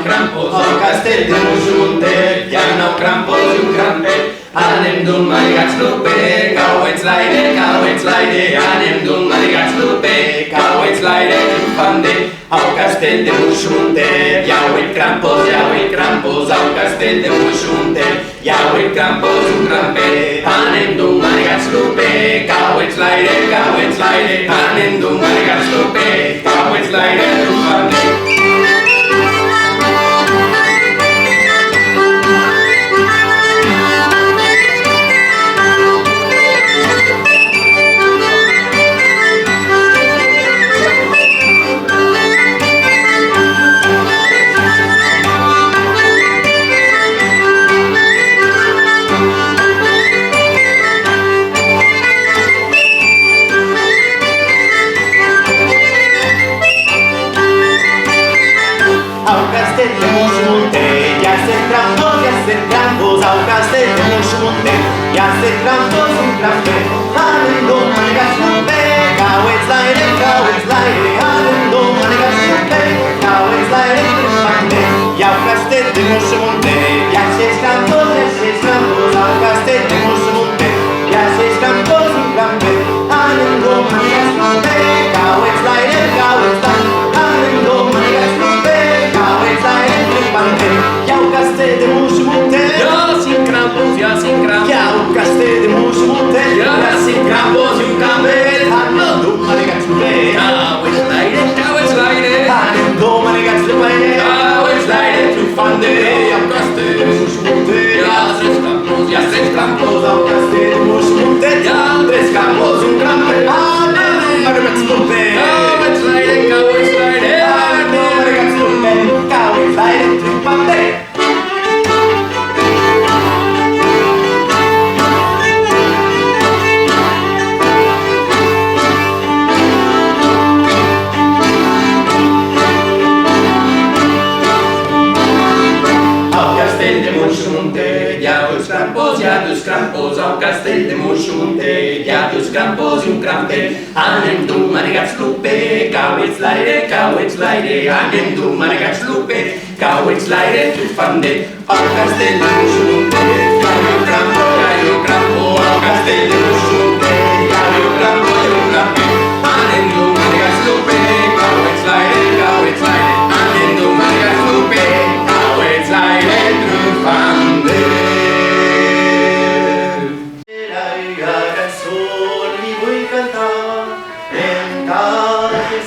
Krampus, al castell de Moixontet hi ha 9 Krampus i un Krampet. Anem d'un marigats proper, cau ets l'aire, anem d'un marigats proper, cau ets l'aire, triomfant al castell de Moixontet hi ha 8 Krampus, al castell de Moixontet hi ha 8 Krampus i un Krampet. Anem d'un marigats proper, cau ets l'aire, anem d'un marigats proper, cau ets l'aire, triomfant al castell de Moixontet hi ha 2 Krampus i un Krampet. Anem d'un marigats proper, cau ets l'aire, anem d'un marigats proper, cau ets l'aire, triomfant al castell de Moixontet hi ha 1 Krampus, al castell de Moixontet hi ha 1 Krampus i un Krampet. Anem d'un marigats proper, cau ets l'aire, anem d'un marigats proper, cau ets l'aire, triomfant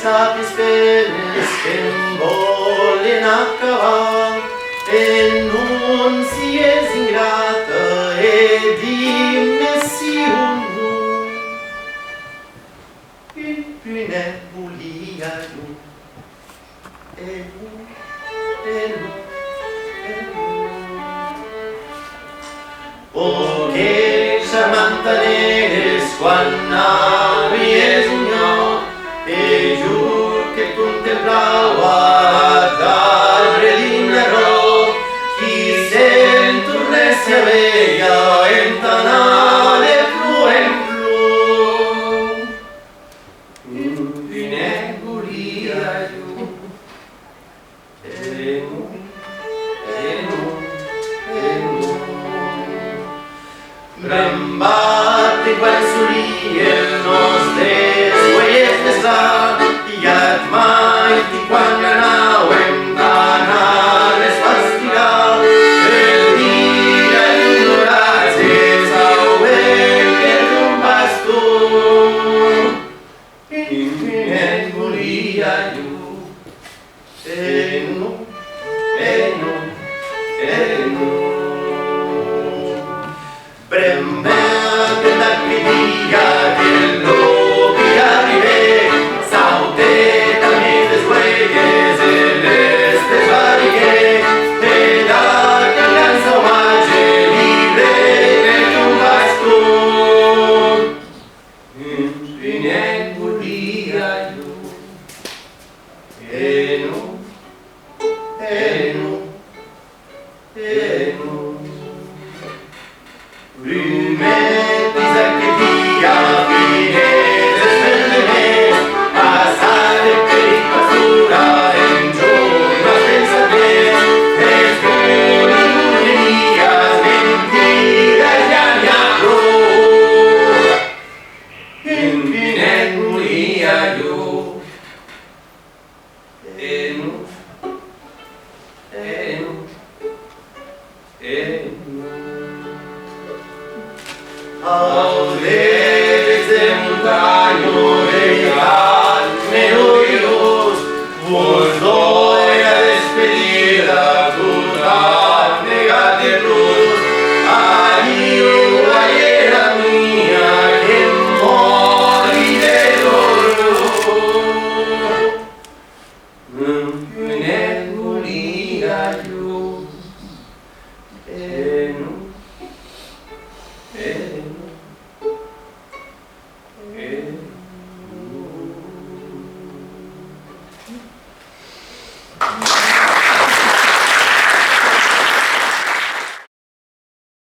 sapis penes que em volen acabar, denúncies ingrata e dime si un nu ne volia io e nu oh che charmanta n'eres quan navies unió e jur que contemplava d'arbre d'inneró qui se'n tornés a veia entanà de plu en plu. Ne volia io e nu Brambate quan solien nostres uelles besar i admai quan anàvem d'anar les fastigar el dia ignorats es auem per un pastor et volia io e nu Brembate d'aquell dia que no hi arribé, sautet a mi les huelles i les desvarigué, de d'aquell gran salvatge llibre per un pastor. I ne volia jo, no. Rimetis aquell dia fines esmerlements, passar de perill pastura en jornals pensaments, la llum.